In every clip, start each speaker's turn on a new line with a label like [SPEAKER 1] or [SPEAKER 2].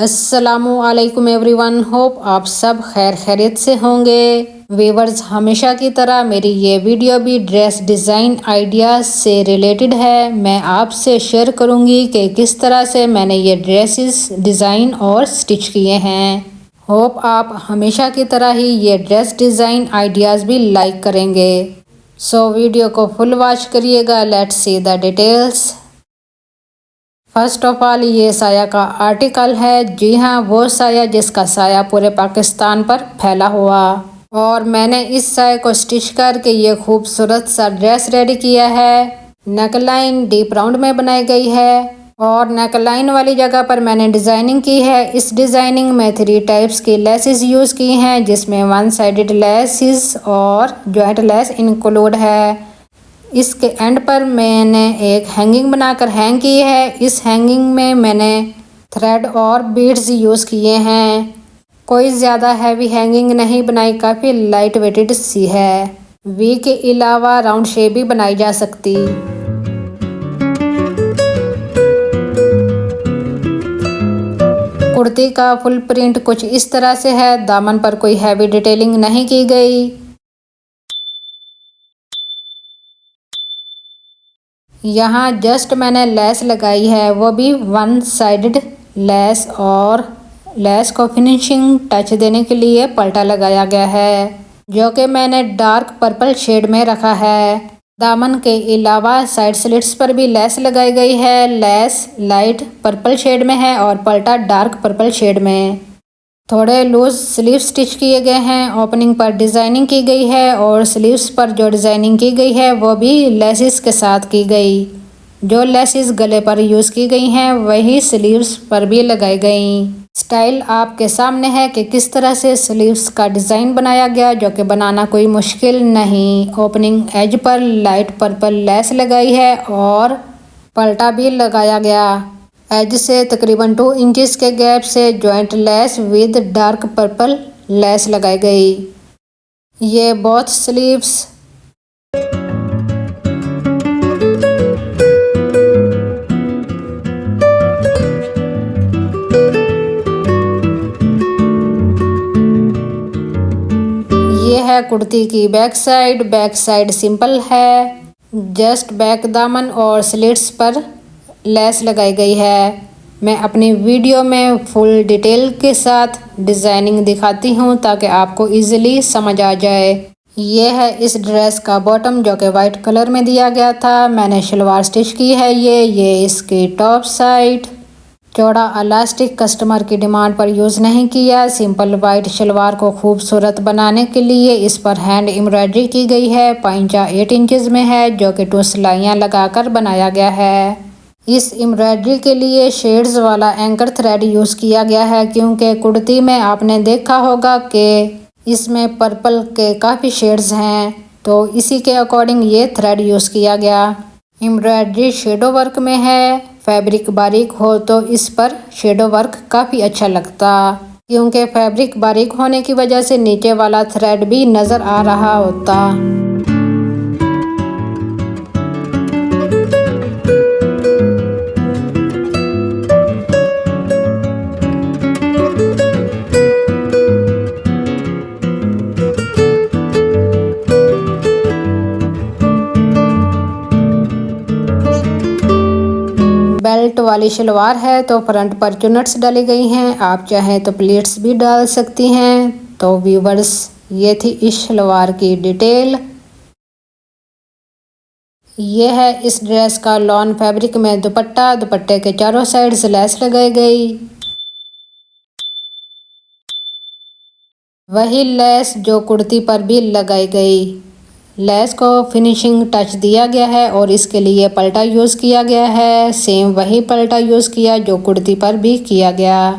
[SPEAKER 1] अस्सलामुअलैकुम everyone, hope आप सब खैर खैरियत से होंगे। व्यूअर्स, हमेशा की तरह मेरी ये वीडियो भी ड्रेस डिज़ाइन आइडियाज़ से रिलेटेड है। मैं आपसे शेयर करूंगी कि किस तरह से मैंने ये ड्रेसेस डिज़ाइन और स्टिच किए हैं। होप आप हमेशा की तरह ही ये ड्रेस डिज़ाइन आइडियाज़ भी लाइक करेंगे। सो वीडियो को फुल वॉच करिएगा। Let's see the details. First of all, ये साया का आर्टिकल है। जी हाँ, वो साया जिसका साया पूरे पाकिस्तान पर फैला हुआ। और मैंने इस साया को स्टिच करके ये खूबसूरत सा ड्रेस रेडी किया है। नेकलाइन डीप राउंड में बनाई गई है और नेकलाइन वाली जगह पर मैंने डिज़ाइनिंग की है। इस डिज़ाइनिंग में 3 टाइप्स की लेसेस यूज़ की हैं, जिसमें 1 साइडेड लेसेस और जॉइंट लेस इंक्लूड है। इसके एंड पर मैंने एक हैंगिंग बनाकर हैंग की है। इस हैंगिंग में मैंने थ्रेड और बीड्स यूज़ किए हैं। कोई ज़्यादा हैवी हैंगिंग नहीं बनाई, काफ़ी लाइट वेटेड सी है। वी के अलावा राउंड शेप भी बनाई जा सकती। कुर्ती का फुल प्रिंट कुछ इस तरह से है। दामन पर कोई हैवी डिटेलिंग नहीं की गई। यहाँ जस्ट मैंने लेस लगाई है, वो भी 1 साइडेड लेस, और लेस को फिनिशिंग टच देने के लिए पल्टा लगाया गया है, जो कि मैंने डार्क पर्पल शेड में रखा है। दामन के अलावा साइड स्लिट्स पर भी लेस लगाई गई है। लेस लाइट पर्पल शेड में है और पल्टा डार्क पर्पल शेड में। थोड़े लूज स्लीव स्टिच किए गए हैं। ओपनिंग पर डिज़ाइनिंग की गई है और स्लीव्स पर जो डिज़ाइनिंग की गई है वो भी लेसिस के साथ की गई। जो लेसिस गले पर यूज़ की गई हैं वही स्लीव्स पर भी लगाई गई। स्टाइल आपके सामने है कि किस तरह से स्लीव्स का डिज़ाइन बनाया गया, जो कि बनाना कोई मुश्किल नहीं। ओपनिंग एज पर लाइट पर्पल लेस लगाई है और पल्टा भी लगाया गया। एज से तकरीबन 2 इंचेस के गैप से joint lace with dark purple lace लगाई गई। ये बोथ स्लीव्स ये है कुर्ती की back side. Back side simple है, जस्ट बैक दामन और स्लिट्स पर लेस लगाई गई है। मैं अपनी वीडियो में फुल डिटेल के साथ डिज़ाइनिंग दिखाती हूँ ताकि आपको इजीली समझ आ जाए। ये है इस ड्रेस का बॉटम, जो कि वाइट कलर में दिया गया था। मैंने शलवार स्टिच की है। ये इसकी टॉप साइड। चौड़ा इलास्टिक कस्टमर की डिमांड पर यूज़ नहीं किया। सिंपल वाइट शलवार को खूबसूरत बनाने के लिए इस पर हैंड एम्ब्रॉयडरी की गई है। पाइंचा 8 इंचेस में है, जो कि 2 सिलाइयाँ लगाकर बनाया गया है। इस एम्ब्रॉयडरी के लिए शेड्स वाला एंकर थ्रेड यूज़ किया गया है, क्योंकि कुर्ती में आपने देखा होगा कि इसमें पर्पल के काफ़ी शेड्स हैं, तो इसी के अकॉर्डिंग ये थ्रेड यूज़ किया गया। एम्ब्रॉयडरी शेडो वर्क में है। फैब्रिक बारीक हो तो इस पर शेडो वर्क काफ़ी अच्छा लगता, क्योंकि फैब्रिक बारीक होने की वजह से नीचे वाला थ्रेड भी नज़र आ रहा होता। बेल्ट वाली शलवार है, तो फ्रंट पर चुनट्स डाली गई हैं। आप चाहें तो प्लीट्स भी डाल सकती हैं। तो व्यूवर्स, ये थी इस शलवार की डिटेल। ये है इस ड्रेस का लॉन फैब्रिक में दुपट्टा। दुपट्टे के चारों साइड से लेस लगाई गई। वही लेस जो कुर्ती पर भी लगाई गई। लेस को फिनिशिंग टच दिया गया है और इसके लिए पल्टा यूज़ किया गया है। सेम वही पल्टा यूज़ किया जो कुर्ती पर भी किया गया।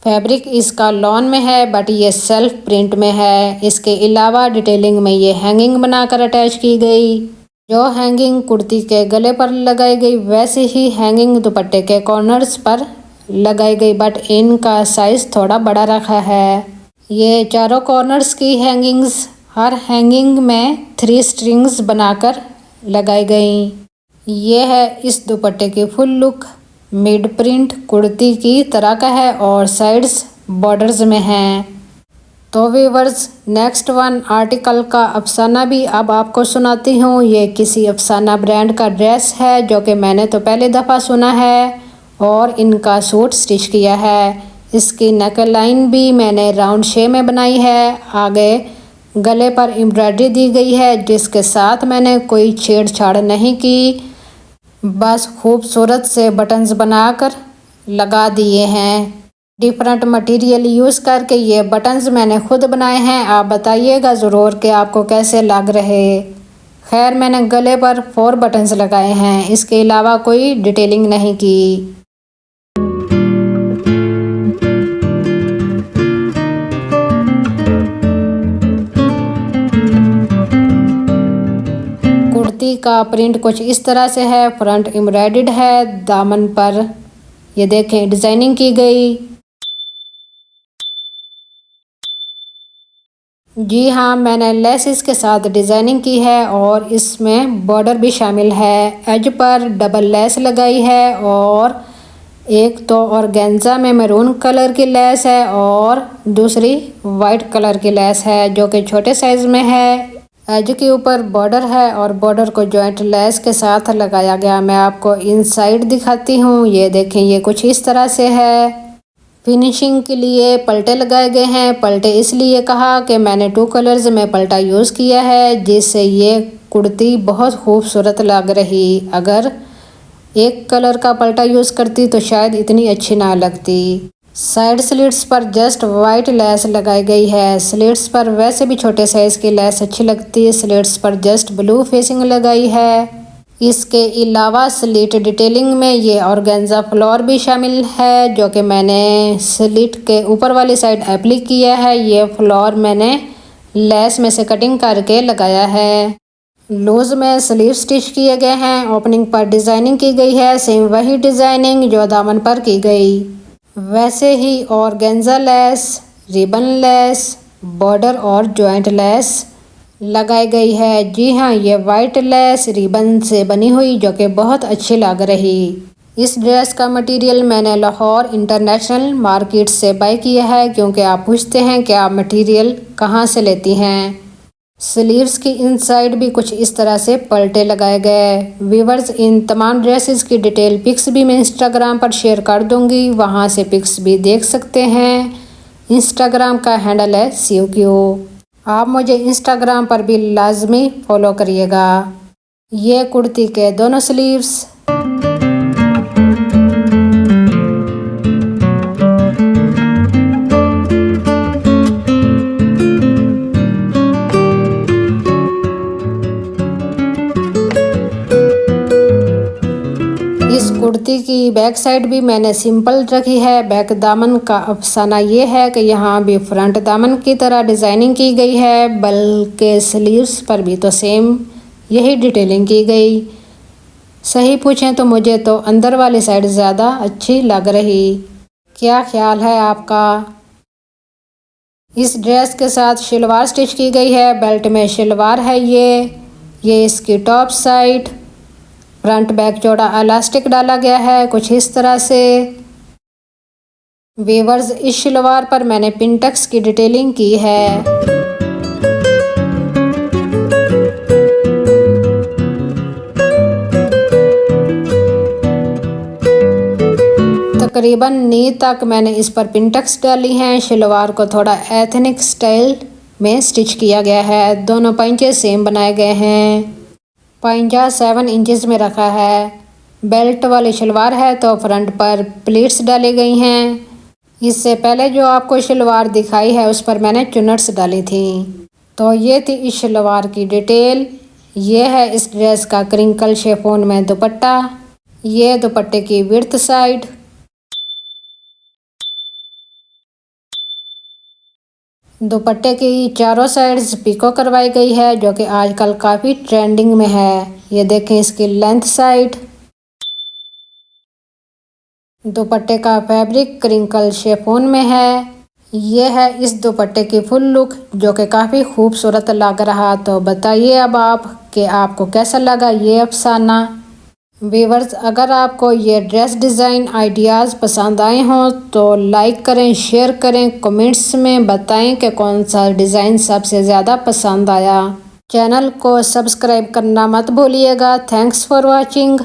[SPEAKER 1] फैब्रिक इसका लॉन में है, बट ये सेल्फ प्रिंट में है। इसके अलावा डिटेलिंग में ये हैंगिंग बनाकर अटैच की गई। जो हैंगिंग कुर्ती के गले पर लगाई गई, वैसे ही हैंगिंग दुपट्टे के कॉर्नर्स पर लगाई गई, बट इनका साइज़ थोड़ा बड़ा रखा है। ये चारों कॉर्नर्स की हैंगिंग्स हर हैंगिंग में 3 स्ट्रिंग्स बनाकर लगाई गई। ये है इस दुपट्टे की full look. Mid print kurti की तरह का है और साइड्स बॉर्डर्स में हैं। तो व्यूअर्स नेक्स्ट वन आर्टिकल का अफसाना भी अब आपको सुनाती हूँ। ये किसी अफसाना ब्रांड का ड्रेस है जो कि मैंने तो पहली दफ़ा सुना है और इनका सूट स्टिच किया है। इसकी नेक लाइन भी मैंने राउंड शेप में बनाई है। आगे गले पर एम्ब्रॉयडरी दी गई है जिसके साथ मैंने कोई छेड़छाड़ नहीं की, बस खूबसूरत से बटन्स बनाकर लगा दिए हैं। डिफरेंट मटेरियल यूज़ करके ये बटन्स मैंने खुद बनाए हैं। आप बताइएगा ज़रूर कि आपको कैसे लग रहे। खैर मैंने गले पर 4 बटन्स लगाए हैं, इसके अलावा कोई डिटेलिंग नहीं की। कुर्ती का प्रिंट कुछ इस तरह से है। फ्रंट एम्ब्रॉयडर्ड है, दामन पर ये देखें डिज़ाइनिंग की गई। जी हाँ, मैंने लेसेस के साथ डिज़ाइनिंग की है और इसमें बॉर्डर भी शामिल है। एज पर डबल लेस लगाई है और एक तो ऑर्गेन्जा में मैरून कलर की लेस है और दूसरी वाइट कलर की लेस है जो कि छोटे साइज़ में है। एज के ऊपर बॉर्डर है और बॉर्डर को जॉइंट लेस के साथ लगाया गया। मैं आपको इनसाइड दिखाती हूँ। ये देखें, ये कुछ इस तरह से है। फिनिशिंग के लिए पलटे लगाए गए हैं। पलटे इसलिए कहा कि मैंने 2 कलर्स में पलटा यूज़ किया है जिससे ये कुर्ती बहुत खूबसूरत लग रही। अगर एक कलर का पलटा यूज़ करती तो शायद इतनी अच्छी ना लगती। साइड स्लिट्स पर जस्ट वाइट लेस लगाई गई है। स्लिट्स पर वैसे भी छोटे साइज़ की लेस अच्छी लगती है। स्लिट्स पर जस्ट ब्लू फेसिंग लगाई है। इसके अलावा स्लिट डिटेलिंग में ये ऑर्गेन्जा फ्लोर भी शामिल है जो कि मैंने स्लिट के ऊपर वाली साइड एप्लिक किया है। ये फ्लोर मैंने लेस में से कटिंग करके लगाया है। लूज में स्लीव स्टिच किए गए हैं। ओपनिंग पर डिज़ाइनिंग की गई है, सेम वही डिज़ाइनिंग जो दामन पर की गई। वैसे ही organza lace, ribbon lace, border और जॉइंट लेस लगाई गई है। जी हाँ, ये वाइट लेस रिबन से बनी हुई जो कि बहुत अच्छी लग रही। इस ड्रेस का मटेरियल मैंने लाहौर इंटरनेशनल मार्केट से बाय किया है क्योंकि आप पूछते हैं कि आप मटेरियल कहाँ से लेती हैं। स्लीव्स की इनसाइड भी कुछ इस तरह से पलटे लगाए गए। व्यूअर्स, इन तमाम ड्रेसेस की डिटेल पिक्स भी मैं इंस्टाग्राम पर शेयर कर दूंगी, वहाँ से पिक्स भी देख सकते हैं। इंस्टाग्राम का हैंडल है CQ। आप मुझे इंस्टाग्राम पर भी लाजमी फॉलो करिएगा। ये कुर्ती के दोनों स्लीव्स। इस कुर्ती की बैक साइड भी मैंने सिंपल रखी है। बैक दामन का अफसाना ये है कि यहाँ भी फ्रंट दामन की तरह डिज़ाइनिंग की गई है, बल्कि स्लीव्स पर भी तो सेम यही डिटेलिंग की गई। सही पूछें तो मुझे तो अंदर वाली साइड ज़्यादा अच्छी लग रही। क्या ख्याल है आपका? इस ड्रेस के साथ शलवार स्टिच की गई है। बेल्ट में शलवार है ये इसकी टॉप साइड। फ्रंट बैक चौड़ा इलास्टिक डाला गया है कुछ इस तरह से। वीवर्स, इस शलवार पर मैंने पिंटक्स की डिटेलिंग की है। तकरीबन नी तक मैंने इस पर पिंटक्स डाली हैं। शलवार को थोड़ा एथनिक स्टाइल में स्टिच किया गया है। दोनों पंजे सेम बनाए गए हैं। पंजा 7 इंचेस में रखा है। बेल्ट वाली शलवार है तो फ्रंट पर प्लीट्स डाली गई हैं। इससे पहले जो आपको शलवार दिखाई है उस पर मैंने चुनट्स डाली थी। तो ये थी इस शलवार की डिटेल। ये है इस ड्रेस का क्रिंकल शिफॉन में दुपट्टा। ये दुपट्टे की विड्थ साइड। दुपट्टे की चारों साइड्स पिको करवाई गई है जो कि आजकल काफ़ी ट्रेंडिंग में है। ये देखें इसकी लेंथ साइड। दुपट्टे का फैब्रिक क्रिंकल शिफॉन में है। ये है इस दुपट्टे की फुल लुक जो कि काफ़ी खूबसूरत लग रहा। तो बताइए अब आप कि आपको कैसा लगा ये अफसाना। व्यूअर्स, अगर आपको ये ड्रेस डिज़ाइन आइडियाज़ पसंद आए हों तो लाइक करें, शेयर करें, कमेंट्स में बताएं कि कौन सा डिज़ाइन सबसे ज़्यादा पसंद आया। चैनल को सब्सक्राइब करना मत भूलिएगा। Thanks for watching.